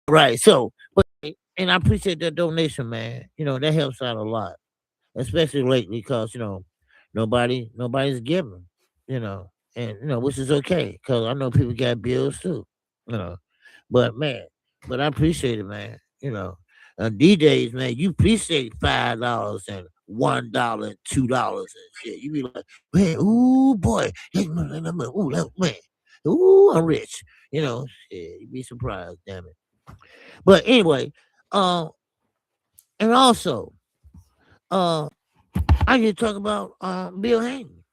Right. So, but and I appreciate that donation, man. That helps out a lot, especially lately, because nobody's giving. And which is okay, because I know people got bills too. You know, but man, but I appreciate it, man. These days, man, you appreciate $5 and $1 and $2 and shit. You be like, man, ooh boy, hey, ooh, man, ooh, I'm rich. Shit, you be surprised, damn it. But anyway, uh, and also, uh, I just talk about Bill Haney.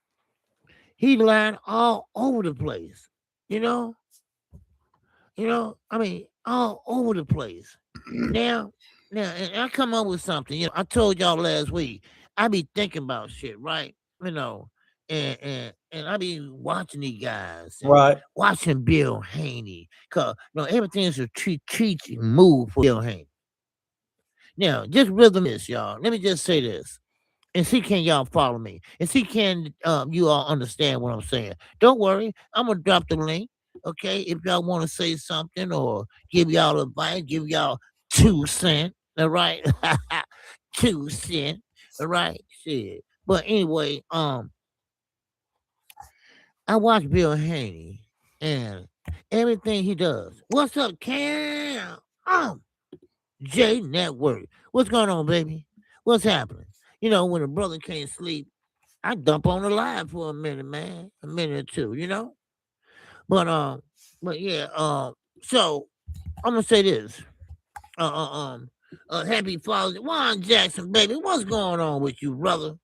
He lying all over the place. You know, I mean, all over the place. Now, and I come up with something. I told y'all last week. I be thinking about shit, right? And I be watching these guys and Right. watching Bill Haney, cause everything is a teaching move for Bill Haney. Now, just rhythm this, y'all. Let me just say this, and see can y'all follow me, and see can you all understand what I'm saying. Don't worry, I'm gonna drop the link. Okay, if y'all want to say something or give y'all advice, give y'all 2 cent. All right, 2 cent. All right, shit. But anyway, I watch Bill Haney and everything he does. What's up, Cam? J Network. What's going on, baby? What's happening? When a brother can't sleep, I dump on the live for a minute, man, a minute or two, But but yeah, so I'm gonna say this. Uh, uh um, Happy Father's Day, Juan Jackson, baby. What's going on with you, brother?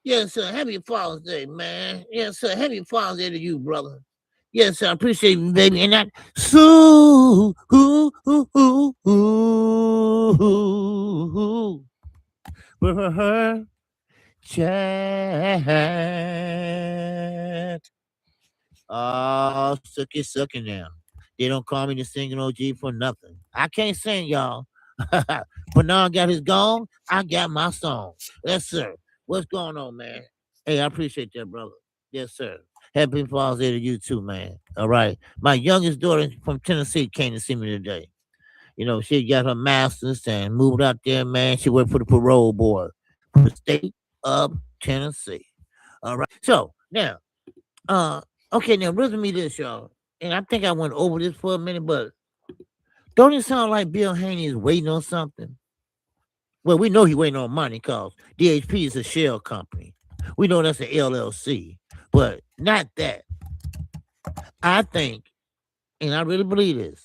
Yes, sir. Happy Father's Day, man. Yes, sir. Happy Father's Day to you, brother. Yes, sir. I appreciate you, baby. And that so for her chat. Oh, sucky now. They don't call me the singing OG for nothing. I can't sing, y'all. Fanon got his gong. I got my song. Yes, sir. What's going on, man? Hey, I appreciate that, brother. Yes, sir. Happy Father's Day to you too, man. All right. My youngest daughter from Tennessee came to see me today. She got her master's and moved out there, man. She worked for the parole board for the state of Tennessee. All right. So now, uh, okay, now listen me this, y'all. And I think I went over this for a minute, but don't it sound like Bill Haney is waiting on something? Well, we know he waiting on money because DHP is a shell company. We know that's an LLC, but not that. I think, and I really believe this,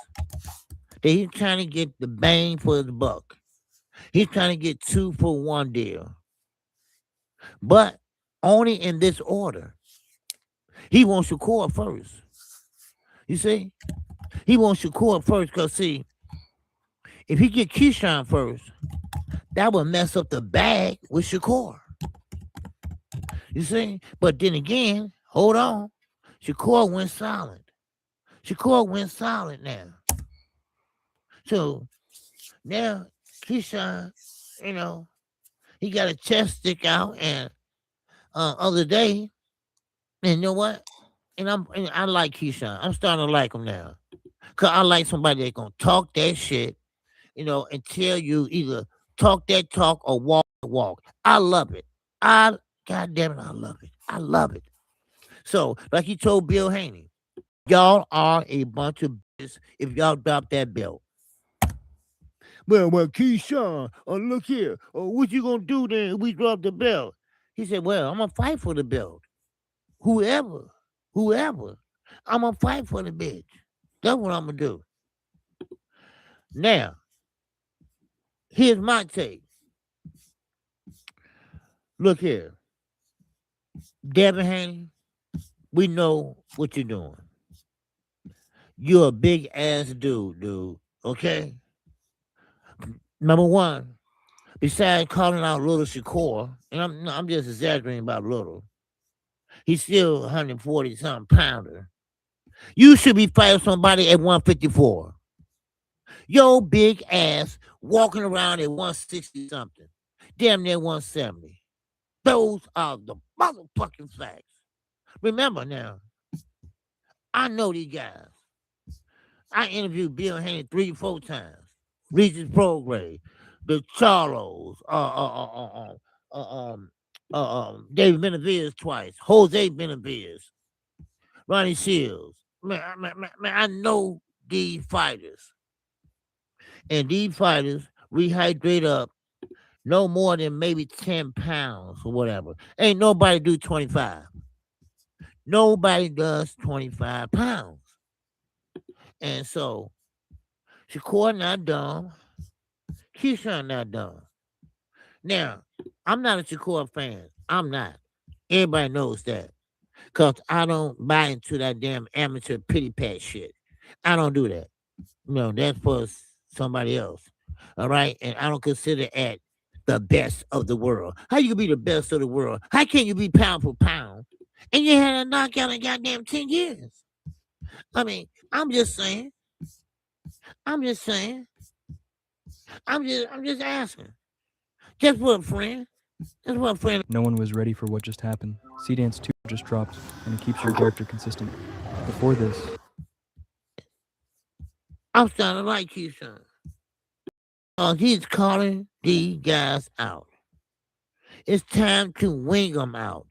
that he's trying to get the bang for his buck. He's trying to get 2 for 1 deal, but only in this order. He wants Shakur first. You see, he wants Shakur first because see, if he get Keyshawn first, that would mess up the bag with Shakur. You see, but then again, hold on, Shakur went silent. Shakur went silent now. So now Keyshawn, you know, he got a chest stick out, and other day, and you know what? And I like Keyshawn. I'm starting to like him now. Cause I like somebody that gonna talk that shit, and tell you either talk that talk or walk the walk. I love it. God damn it, I love it. I love it. So, like he told Bill Haney, y'all are a bunch of bitches if y'all drop that belt. Well, Keyshawn, look here. What you gonna do then if we drop the belt? He said, well, I'm gonna fight for the belt. Whoever, whoever, I'm gonna fight for the bitch. That's what I'm gonna do. Now, here's my take. Look here, Devin Haney, we know what you're doing. You're a big ass dude. Okay? Number one, besides calling out Little Shakur, and I'm just exaggerating about Little, he's still 140 something pounder. You should be fighting somebody at 154. Yo, big ass walking around at 160 something, damn near 170. Those are the motherfucking facts. Remember now, I know these guys. I interviewed Bill Haney 3, 4 times. Regis Prograde, the Charlos, David Benavides twice, Jose Benavides, Ronnie Shields. Man, I know these fighters, and these fighters rehydrate up no more than maybe 10 pounds or whatever. Ain't nobody do 25. Nobody does 25 pounds. And so Shakur not dumb. Keyshawn not dumb. Now, I'm not a Shakur fan. I'm not. Everybody knows that. Because I don't buy into that damn amateur pity pat shit. I don't do that. No, that's for somebody else. All right? And I don't consider it the best of the world. How you can be the best of the world? How can you be pound for pound? And you had a knockout in goddamn 10 years. I mean, I'm just saying. I'm just asking. Just for a friend. Just for a friend. No one was ready for what just happened. Seedance 2 just dropped, and it keeps your character consistent. Before this, I'm starting to like Keyshawn. He's calling these guys out. It's time to wing them out.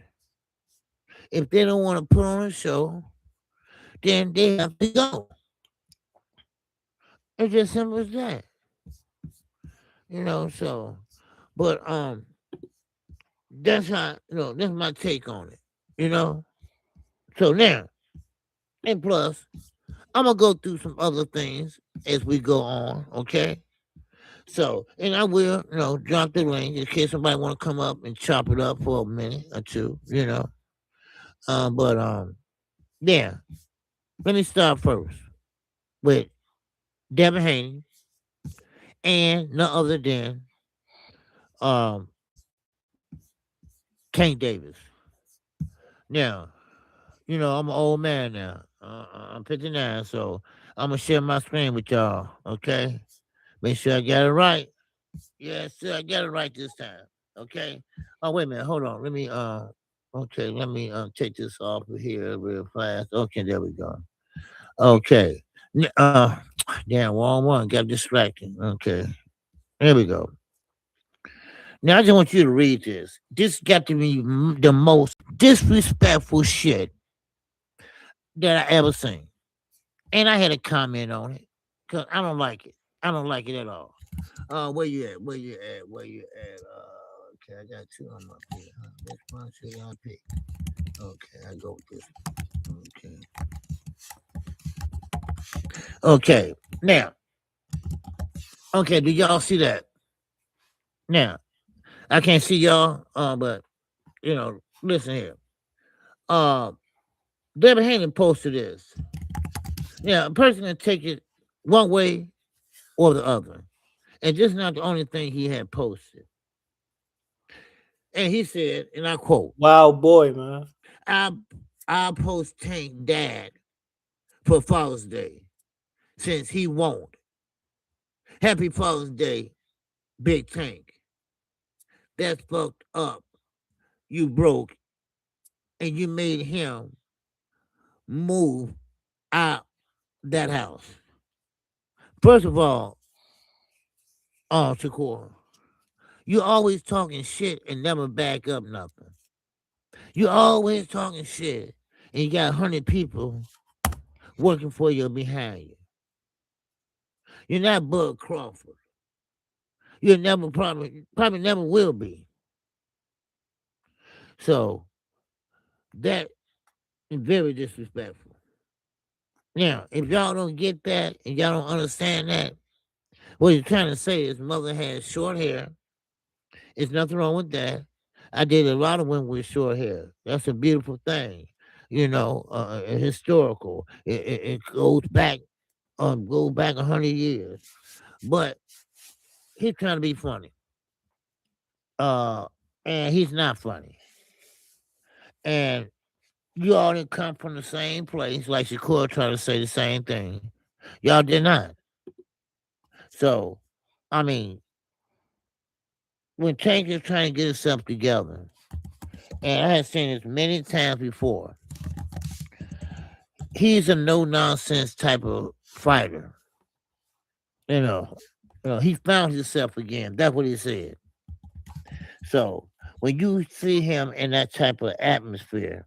If they don't want to put on a show, then they have to go. It's just simple as that. So but that's how that's my take on it. So now, and plus, I'm gonna go through some other things as we go on, okay? So, and I will, drop the link in case somebody want to come up and chop it up for a minute or two. But yeah. Let me start first with Devin Haney and none other than um Tank Davis. Now, I'm an old man now. I'm 59, so I'm gonna share my screen with y'all. Okay, make sure I got it right. Yes, sir, I got it right this time. Okay. Oh, wait a minute. Hold on. Let me. Okay. Let me take this off of here real fast. Okay, there we go. Okay. Damn, wrong one. Got distracted. Okay. There we go. Now I just want you to read this. This got to be the most disrespectful shit that I ever seen. And I had a comment on it because I don't like it. I don't like it at all. Where you at? Where you at? Where you at? Okay, I got two on my pick. Which one should I pick? Okay, I go with this. Okay. Now. Okay, do y'all see that? Now, I can't see y'all, but listen here. Devin Haney posted this. Yeah, a person can take it one way or the other. And this is not the only thing he had posted. And he said, and I quote, Wow, boy, man. I post Tank dad for Father's Day since he won't. Happy Father's Day, Big Tank. That's fucked up. You broke and you made him move out that house. First of all, Shakur, you always talking shit and never back up nothing. You always talking shit and you got 100 people working for you behind you. You're not Bud Crawford. You'll never probably never will be. So that is very disrespectful. Now, if y'all don't get that and y'all don't understand that, what you're trying to say is mother has short hair. There's nothing wrong with that. I did a lot of women with short hair. That's a beautiful thing. Historical. It goes back 100 years. But he's trying to be funny. And he's not funny. And you all didn't come from the same place, like Shakur tried to say the same thing. Y'all did not. So, I mean, when Tank is trying to get himself together, and I have seen this many times before, he's a no nonsense type of fighter. He found himself again. That's what he said. So when you see him in that type of atmosphere,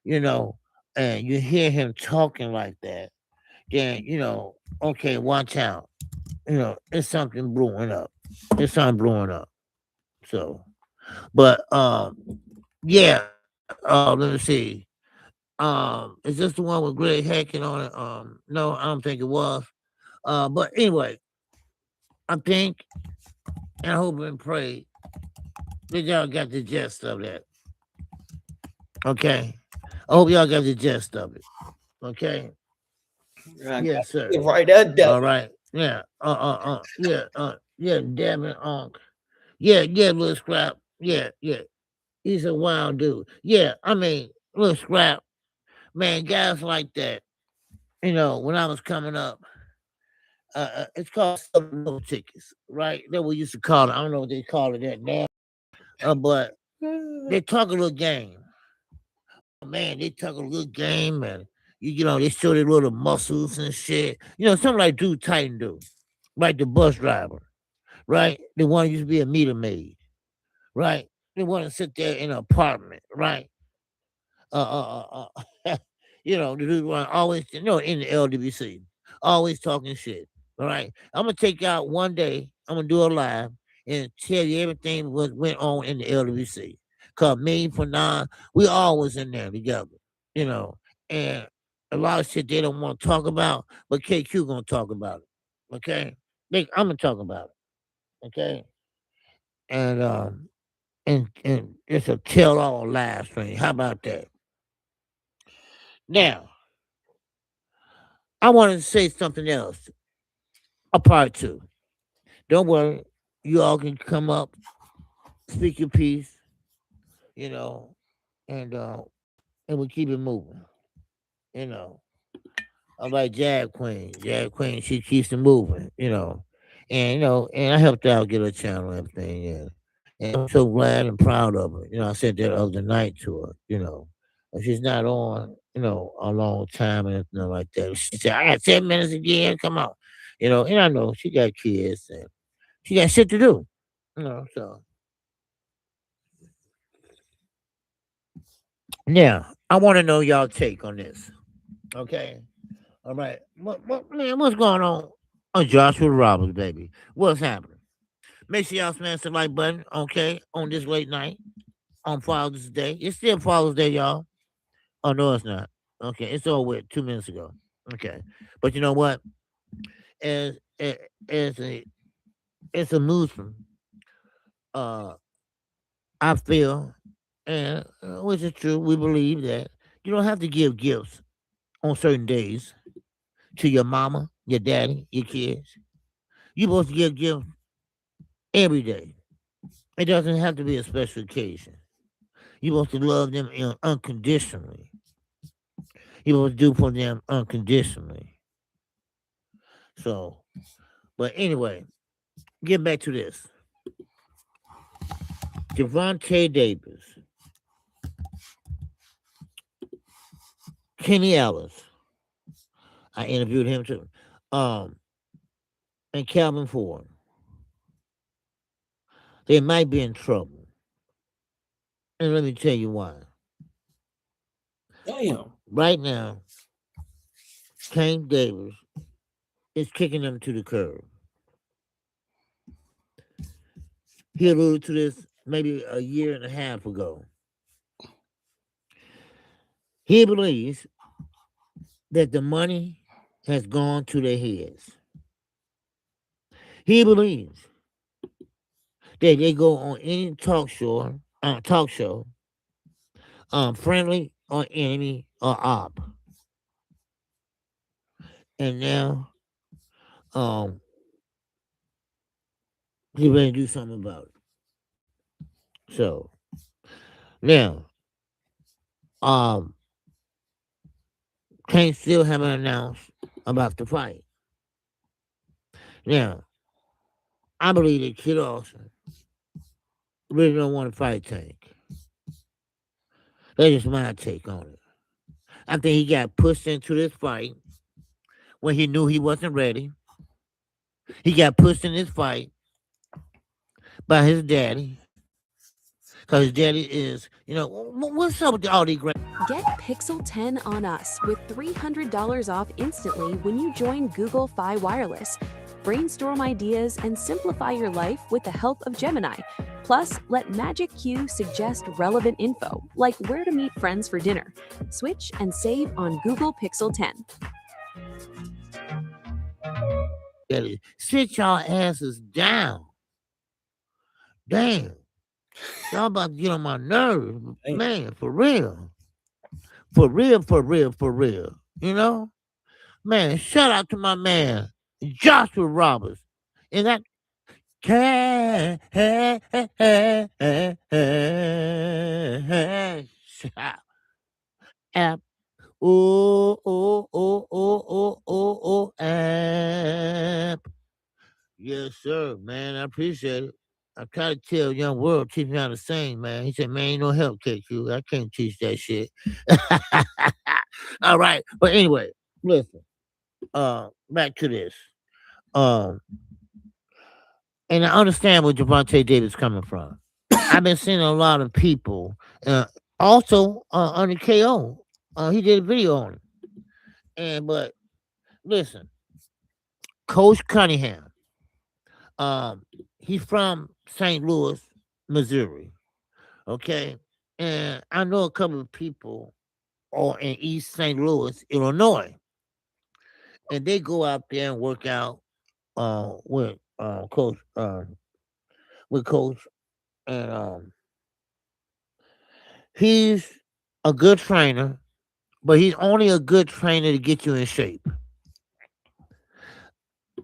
you know, and you hear him talking like that, then okay, watch out. It's something brewing up. It's something brewing up. So, but yeah. Let me see. Is this the one with Greg Hacking on it? No, I don't think it was. But anyway, I think and I hope and pray that y'all got the gist of that. Okay. I hope y'all got the gist of it. Okay. I got Yes, sir. it right there. All right. Yeah. Yeah. Damn it, Unc. Yeah. Little Scrap. Yeah. He's a wild dude. Yeah. I mean, little Scrap. Man, guys like that. When I was coming up, it's called Southern tickets, right? That we used to call it. I don't know what they call it that now. But they talk a little game. Man, they talk a little game, and they show their little muscles and shit. Something like Drew Titan do, like the bus driver, right? They want to used to be a meter maid, right? They want to sit there in an apartment, right? The dude want always, in the LWC, always talking shit. All right, I'm gonna take out one day. I'm gonna do a live and tell you everything what went on in the LWC. Cause me, Fanon, we always in there together, you know, and a lot of shit they don't want to talk about, but KQ gonna talk about it. Okay, I'm gonna talk about it. Okay, and and it's a tell all live stream. How about that? Now, I wanted to say something else. A part two. Don't worry. You all can come up, speak your piece, you know, and uh and we keep it moving. You know. I'm like Jab Queen. Jab Queen, she keeps it moving. And I helped her out get her channel and everything, and I'm so glad and proud of her. I said that other night to her. If she's not on, a long time and anything like that. She said, I got 10 minutes again, come on. And I know she got kids and she got shit to do. So now I want to know y'all take on this. Okay. All right. Man, what's going on Joshua Roberts, baby? What's happening? Make sure y'all smash the like button, okay, on this late night on Father's Day. It's still Father's Day, y'all. Oh no, it's not. Okay, it's over with 2 minutes ago. Okay, but you know what? As as a Muslim, uh, I feel, and which is true, we believe that you don't have to give gifts on certain days to your mama, your daddy, your kids. You're supposed to give gifts every day. It doesn't have to be a special occasion. You're supposed to love them unconditionally. You're supposed to do for them unconditionally. So, but anyway, get back to this. Javante Davis, Kenny Ellis, I interviewed him too, and Calvin Ford. They might be in trouble. And let me tell you why. Damn. Right now, Tank Davis is kicking them to the curb. He alluded to this maybe a year and a half ago. He believes that the money has gone to their heads. He believes that they go on any talk show, friendly or enemy or op, and now, um, he ready to do something about it. So now, um, Kane still haven't announced about the fight. Now, I believe that Kid Austin really don't want to fight Tank. That's just my take on it. I think he got pushed into this fight when he knew he wasn't ready. He got pushed in this fight by his daddy. Because his daddy is, what's up with all these great. Get Pixel 10 on us with $300 off instantly when you join Google Fi Wireless. Brainstorm ideas and simplify your life with the help of Gemini. Plus, let Magic Q suggest relevant info, like where to meet friends for dinner. Switch and save on Google Pixel 10. Daddy, sit y'all asses down. Damn. Y'all about to get on my nerves. Damn. Man, for real. For real, for real, for real. You know? Man, shout out to my man, Joshua Roberts. And that app. Oh, app. Yes, sir, man. I appreciate it. I try to tell Young World, teach me how to sing, man. He said, man, ain't no help, KQ. I can't teach that shit. All right. But anyway, listen. Back to this. And I understand where Javante Davis coming from. I've been seeing a lot of people, also under KO. He did a video on it. But listen, Coach Cunningham, he's from St. Louis, Missouri. Okay. And I know a couple of people are in East St. Louis, Illinois. And they go out there and work out with Coach and he's a good trainer, but he's only a good trainer to get you in shape.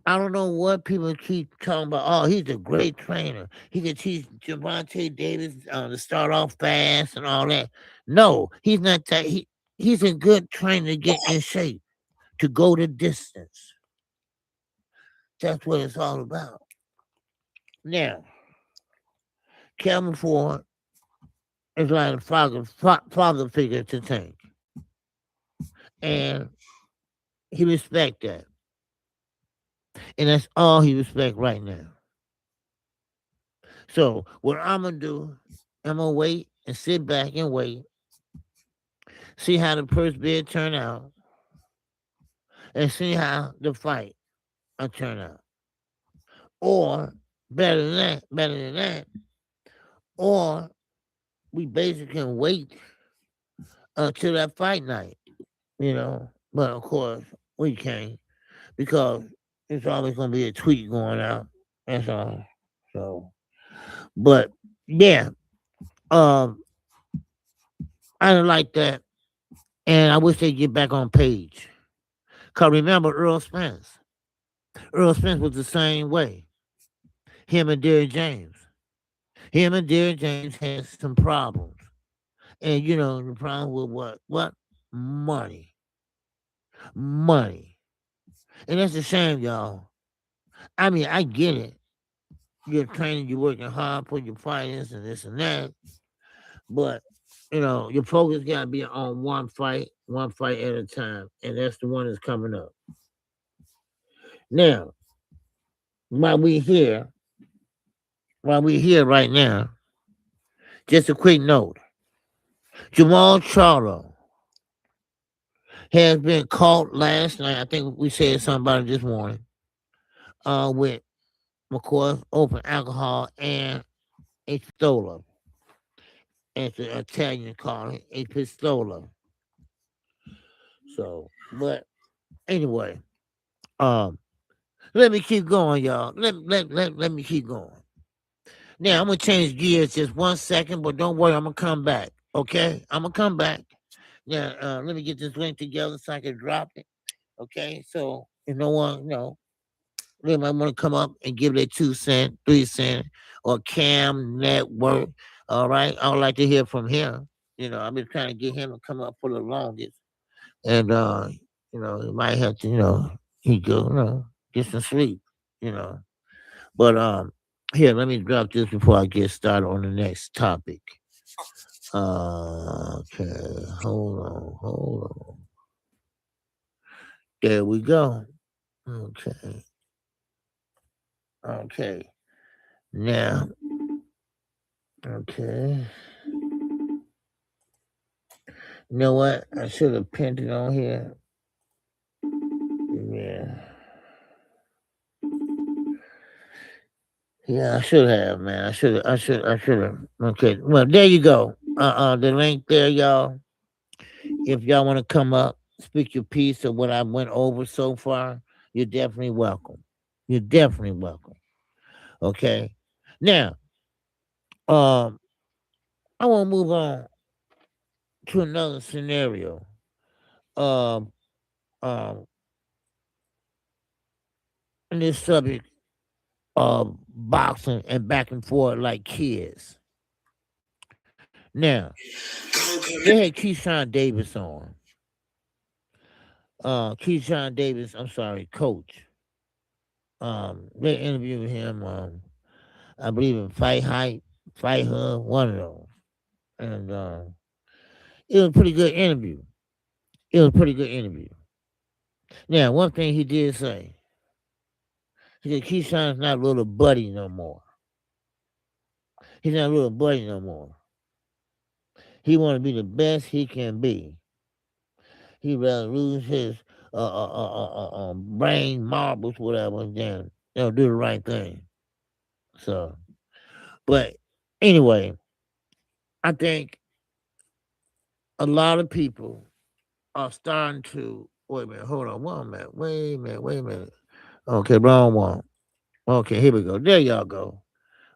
I don't know what people keep talking about. Oh, he's a great trainer. He can teach Javante Davis to start off fast and all that. No, he's not that. He's a good trainer to get in shape, to go the distance. That's what it's all about. Now, Calvin Ford is like a father figure to Tank. And he respect that. And that's all he respect right now. So what I'm going to do, I'm going to wait and sit back and wait. See how the first bid turn out. And see how the fight will turn out. Or, better than that, or we basically can wait until that fight night, But of course, we can't because it's always going to be a tweet going out. That's all. So, but yeah, I don't like that. And I wish they'd get back on page. Because remember Earl Spence. Earl Spence was the same way. Him and Derrick James. Him and Derrick James had some problems. And the problem with what? What? Money. Money. And that's a shame, y'all. I mean, I get it. You're training, you're working hard for your fighters and this and that. But, your focus got to be on one fight at a time. And that's the one that's coming up. Now, while we're here right now, just a quick note. Jamal Charlo has been caught last night. I think we said something about it this morning. With, of course, open alcohol and a pistola. As the Italian call it, a pistola. So, but anyway, let me keep going, y'all. Let me keep going. Now I'm gonna change gears just 1 second, but don't worry, I'm gonna come back. Okay, I'm gonna come back. Now, let me get this link together so I can drop it. Okay, so if no one, they might want to come up and give their 2 cents, 3 cents, or Cam Network. All right, I would like to hear from him. I've been trying to get him to come up for the longest, and he might have to, he go, get some sleep, But here, let me drop this before I get started on the next topic. Okay, hold on. There we go. Okay. Okay. Now, okay. You know what? I should have pinned it on here. Yeah. Yeah, I should have, man. I should have. Okay. Well, there you go. The link there, y'all. If y'all want to come up, speak your piece of what I went over so far, you're definitely welcome. You're definitely welcome. Okay. Now, um, I want to move on to another scenario. Um, um, in this subject of boxing and back and forth like kids. Now, they had Keyshawn Davis on. Keyshawn Davis, I'm sorry, coach. They interviewed him. I believe in Fight Hype, Fight Hub, one of those, and it was a pretty good interview. It was a pretty good interview. Now, one thing he did say, he said Keyshawn's not a little buddy no more. He's not a little buddy no more. He want to be the best he can be. He'd rather lose his brain marbles, whatever, than do the right thing. So, but anyway, I think a lot of people are starting to wait a minute, hold on, wait a minute. Okay, wrong one. Okay, here we go. There y'all go.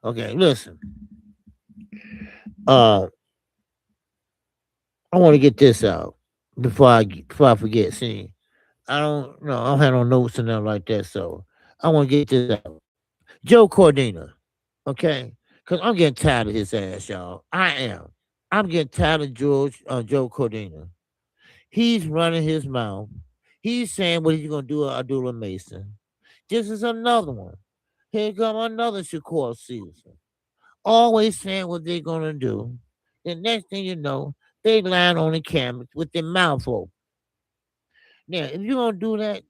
Okay, listen. I want to get this out before I forget. See, I don't have no notes and nothing like that, so I want to get this out. Joe Cordina, okay? Because I'm getting tired of his ass, y'all. I am. I'm getting tired of Joe Cordina. He's running his mouth. He's saying what he's going to do to Abdullah Mason. This is another one. Here come another Shakur Stevenson. Always saying what they're going to do. The next thing you know, they lying on the camera with their mouth open. Now, if you're going to do that,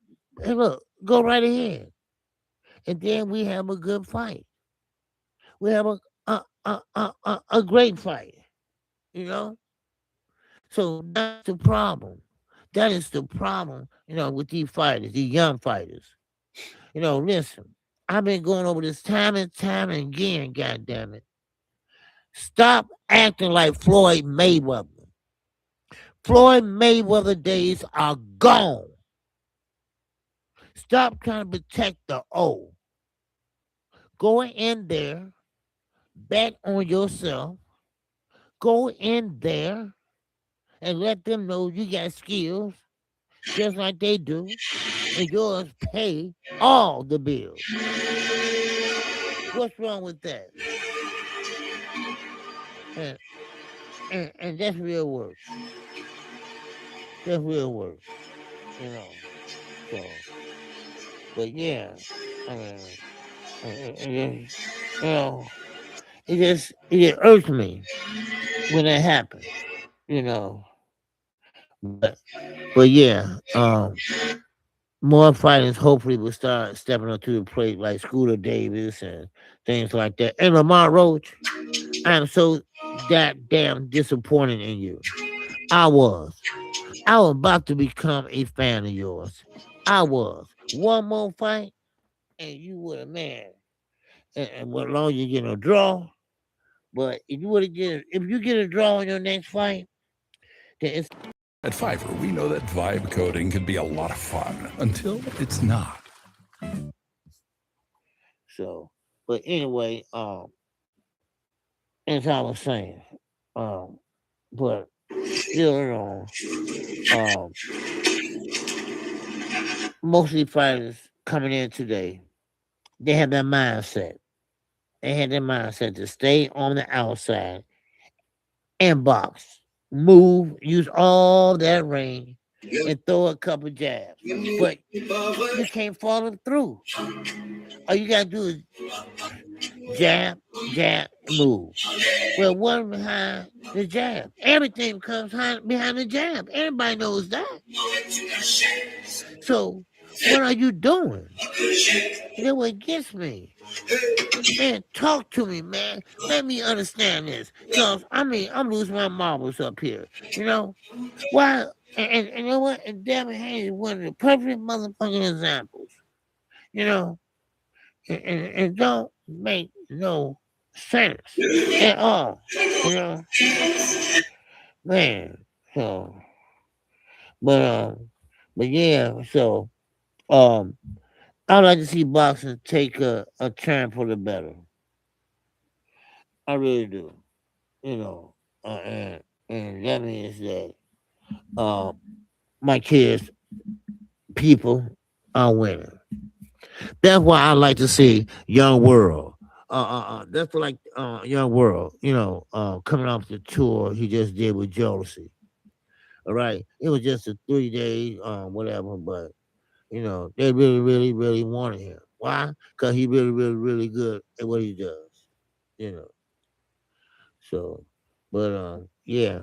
hey, look, go right ahead. And then we have a good fight. We have a great fight, you know? So that's the problem. That is the problem, with these fighters, these young fighters. Listen, I've been going over this time and time again, goddamn it. Stop acting like Floyd Mayweather. Floyd Mayweather days are gone. Stop trying to protect the old. Go in there, bet on yourself. Go in there and let them know you got skills just like they do, and yours pay all the bills. What's wrong with that? And that's real work. That's real work, So, but yeah, I mean, it just irks me when that happens, But yeah, more fighters hopefully will start stepping up to the plate like Scooter Davis and things like that. And Lamar Roach, I am so that damn disappointed in you. I was about to become a fan of yours. I was. One more fight, and you would have, man. And what long you get a draw, but if you get a draw in your next fight, then it's. At Fiverr, we know that vibe coding can be a lot of fun until it's not. So, but anyway, as I was saying, but still, most of the fighters coming in today, they have that mindset. They had their mindset to stay on the outside and box, move, use all that range, and throw a couple jabs. But you can't follow through. All you gotta do is jab, move. Well, one behind the jab. Everything comes behind the jab. Everybody knows that. So what are you doing? That's what gets me. Man, talk to me, man. Let me understand this. Cause I mean, I'm losing my marbles up here. You know why? And you know what? And Devin Haney is one of the perfect motherfucking examples. You know, and don't make no sense at all. You know, man. So, but but yeah. So, um, I'd like to see boxing take a turn for the better. I really do. You know, and that means that um my kids, people are winning. That's why I like to see Young World. That's like Young World. You know, coming off the tour he just did with Josie. All right, it was just a 3 day whatever, but you know they really, really, really wanted him. Why? Because he really, really, really good at what he does. You know, so but yeah,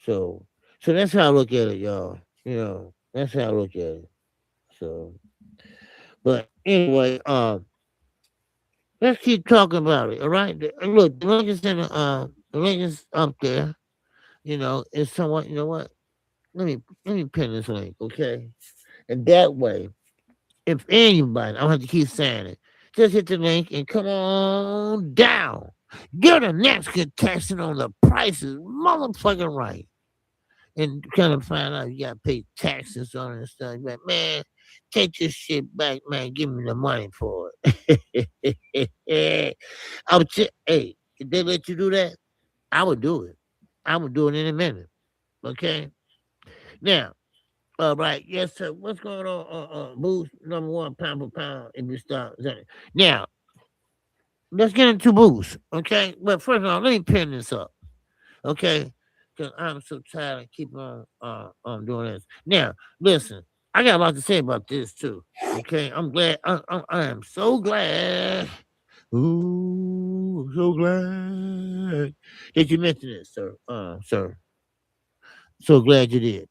so so that's how I look at it, y'all. You know, that's how I look at it. So, but anyway, let's keep talking about it. All right. Look, the link is in the link is up there. You know, it's somewhat. You know what? Let me pin this link, okay? And that way, if anybody, I don't have to keep saying it. Just hit the link and come on down. You're the next contestant on The Price is Motherfucking Right. And kind of find out you gotta pay taxes on it and stuff. You're like, man, take this shit back, man. Give me the money for it. Hey, if they let you do that, I would do it. I would do it in a minute. Okay. Now, all right, yes, sir. What's going on? Boost number one, pound for pound. If you start now, let's get into boost. Okay, but first of all, let me pin this up. Okay, because I'm so tired of keep on doing this. Now, listen, I got a lot to say about this too. Okay, I'm glad. I am so glad. Ooh, I'm so glad that you mentioned it, sir. Sir, so glad you did.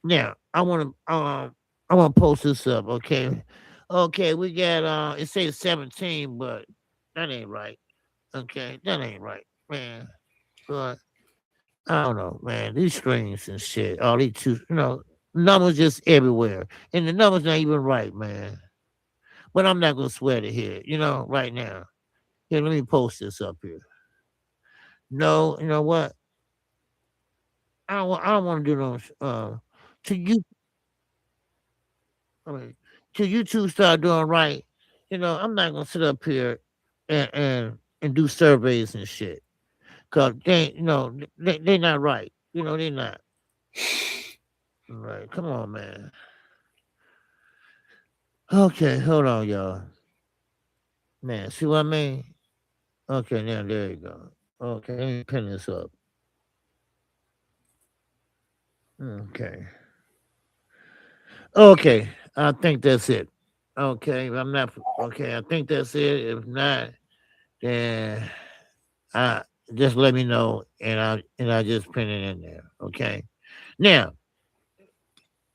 Now, I want to post this up. Okay, okay, we got it says 17, but that ain't right. Okay, that ain't right, man. But I don't know, man. These screens and shit, all these two, numbers just everywhere, and the numbers not even right, man. But I'm not gonna sweat it here, right now. Here, let me post this up here. No, you know what? I don't want to do those. To you, I mean, till you two start doing right, I'm not gonna sit up here and do surveys and shit. Cause they not right. They not. Right. Come on, man. Okay, hold on, y'all. Man, see what I mean? Okay, now there you go. Okay, let me pin this up. Okay. Okay. I think that's it. Okay, I'm not okay, I think that's it. If not, then I just let me know and I just pin it in there. Okay. Now,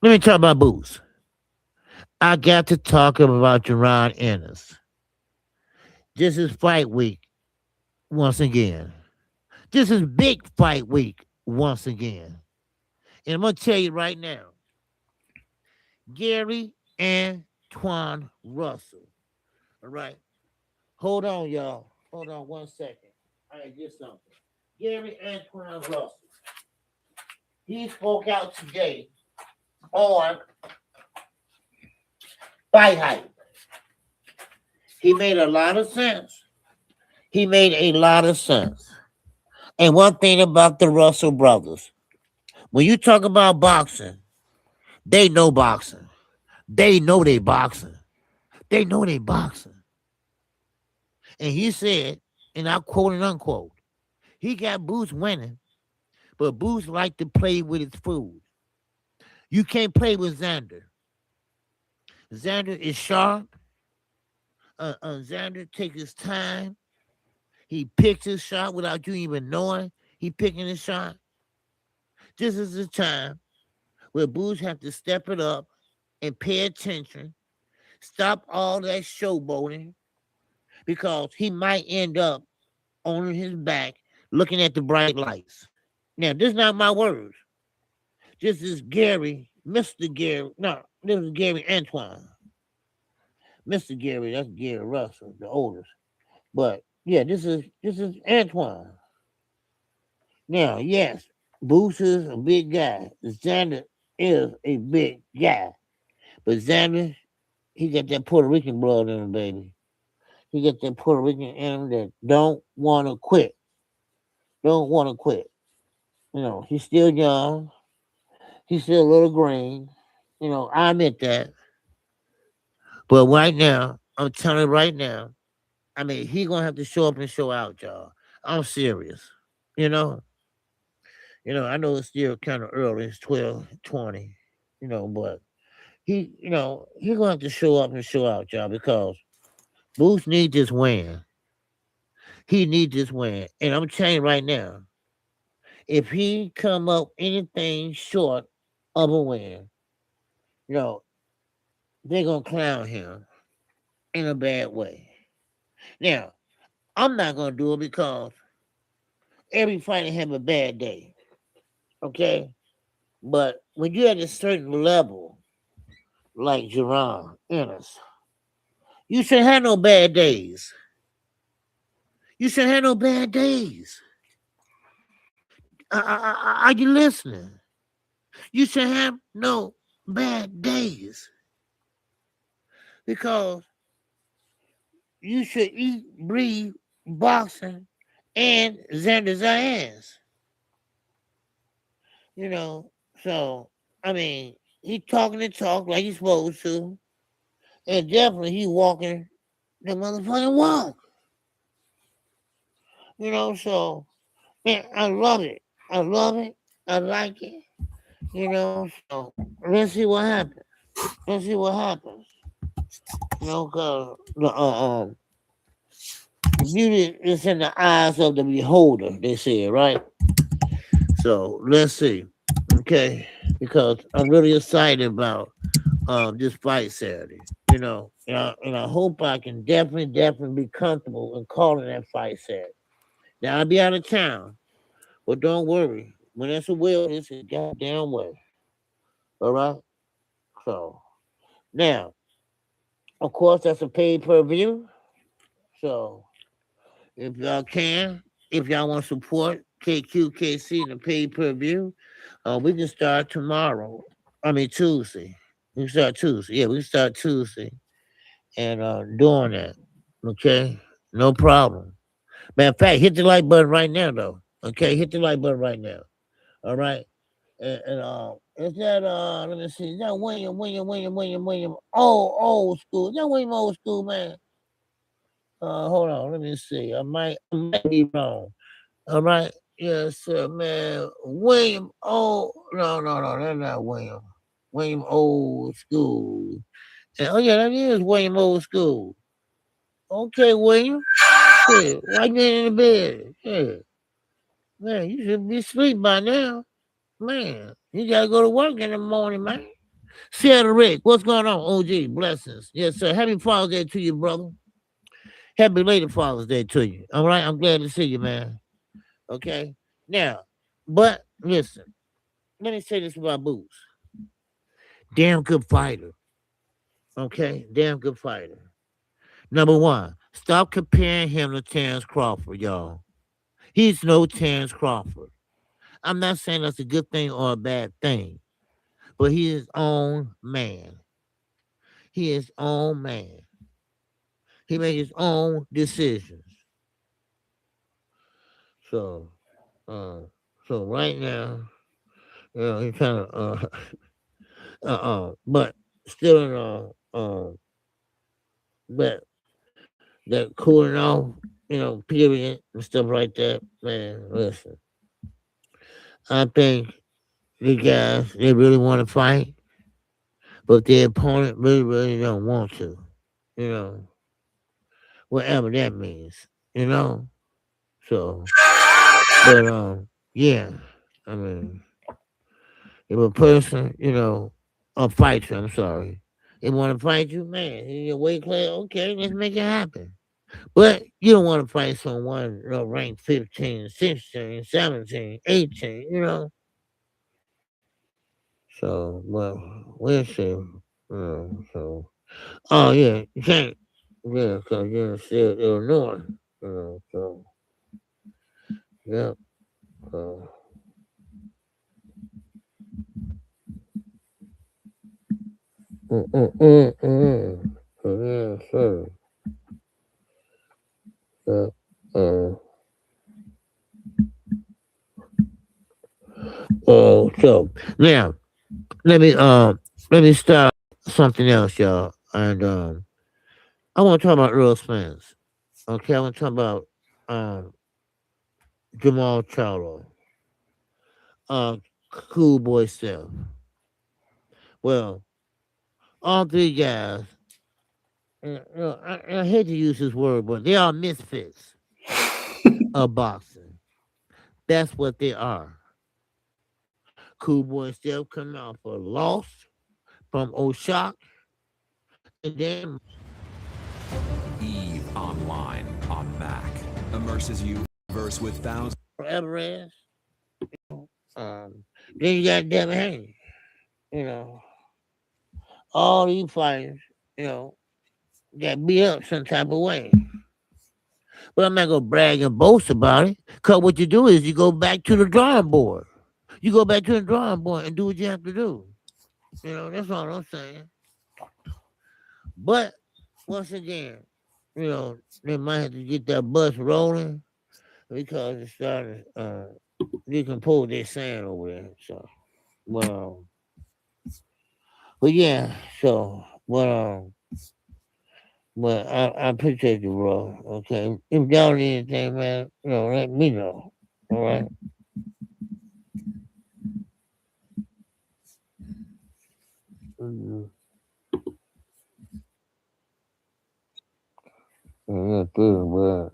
let me talk about booze. I got to talk about Jerron Ennis. This is fight week once again. This is big fight week once again. And I'm gonna tell you right now, Gary Antoine Russell. All right. Hold on, y'all. Hold on 1 second. I gotta get something. Gary Antoine Russell. He spoke out today on Fight Hype. He made a lot of sense. He made a lot of sense. And one thing about the Russell brothers, when you talk about boxing, they know boxing. They know they boxing. They know they boxing. And he said, and I quote and unquote, he got Boots winning, but Boots like to play with his food. You can't play with Xander. Xander is sharp. Xander takes his time. He picks his shot without you even knowing he picking his shot. This is the time where Boots have to step it up and pay attention. Stop all that showboating. because he might end up on his back looking at the bright lights. Now, this is not my words. This is Gary, Mr. Gary. No, this is Gary Antoine. Mr. Gary, that's Gary Russell, the oldest. But yeah, this is Antoine. Now, yes, Boots is a big guy. Xander is a big guy. But Xander, he got that Puerto Rican blood in him, baby. He got that Puerto Rican in him that don't want to quit. Don't want to quit. He's still young. He's still a little green. I admit that. But right now, I'm telling you right now, I mean, he gonna have to show up and show out, y'all. I'm serious. You know, I know it's still kind of early. It's 12:20. But he gonna have to show up and show out, y'all, because Boots needs this win. He needs this win, and I'm telling you right now, if he come up anything short of a win, you know, they're gonna clown him in a bad way. Now, I'm not gonna do it because every fighter have a bad day. Okay? But when you're at a certain level, like Jerron Ennis, you should have no bad days. You should have no bad days. Are you listening? You should have no bad days. Because you should eat, breathe, boxing, and Xander Zayas. So, I mean, he talking the talk like he's supposed to. And definitely he walking the motherfucking walk. So, man, I love it. I love it. I like it. So let's see what happens. Let's see what happens. Because the beauty is in the eyes of the beholder, they say, right? So let's see. Okay. Because I'm really excited about this fight Saturday. And I hope I can definitely be comfortable in calling that fight Saturday. Now I'll be out of town, but don't worry. When it's a will, it's a goddamn way. All right. So now, of course, that's a paid per view. So if y'all can, if y'all want to support KQKC in the paid per view, we can start tomorrow. I mean Tuesday. We can start Tuesday. Yeah, we can start Tuesday and doing that. Okay, no problem. Matter of fact, hit the like button right now, though. Okay, hit the like button right now. All right. And is that let me see, is that William old school? Is that William old school, man? Hold on, let me see. I might be wrong. All right. Yes, sir, man. William old no, that's not William. William old school. Oh yeah, that is William old school. Okay, William. Yeah, why you ain't in the bed? Yeah. Man, you should be asleep by now. Man, you gotta go to work in the morning, man. Seattle Rick, what's going on? OG, blessings. Yes, sir. Happy Father's Day to you, brother. Happy belated Father's Day to you. All right, I'm glad to see you, man. Okay. Now, but listen, let me say this about Boots. Damn good fighter. Okay, damn good fighter. Number one, stop comparing him to Terrence Crawford, y'all. He's no Terrence Crawford. I'm not saying that's a good thing or a bad thing, but he is his own man. He is his own man. He makes his own decisions. So, so right now, he kind of, but still in, but that cooling off, period and stuff like that, man. Listen, I think the guys they really want to fight, but their opponent really don't want to. You know, whatever that means. You know, so but yeah, I mean, if a person, a fighter, I'm sorry, they want to fight you, man, in your weight class, okay, let's make it happen. But you don't want to fight someone, ranked 15, 16, 17, 18, So, well, we'll see. So, oh, yeah, you can't, yeah, because you're still Illinois, so, yeah, so, so, yeah, sure. Yeah, so now let me start something else, y'all, and I want to talk about Earl Spence. Okay, I want to talk about um Jamal Charlo, uh, Cool Boy Steph. Well, all three guys. I hate to use this word, but they are misfits of boxing. That's what they are. Cool Boy Steph coming off a loss from O'Shock, and then EVE Online on Mac immerses you in a verse with thousands. Everest. Then you got Devin Haney. You know, all these fighters, you know, got beat up some type of way. But I'm not gonna brag and boast about it. Cause what you do is you go back to the drawing board. You go back to the drawing board and do what you have to do. That's all I'm saying. But once again, they might have to get that bus rolling because it started decompose their sand over there. So, well, but yeah, so, but I appreciate you, bro. Okay, if y'all need anything, man, let me know. All right. Mhm. Yeah, good,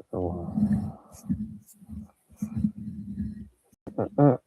but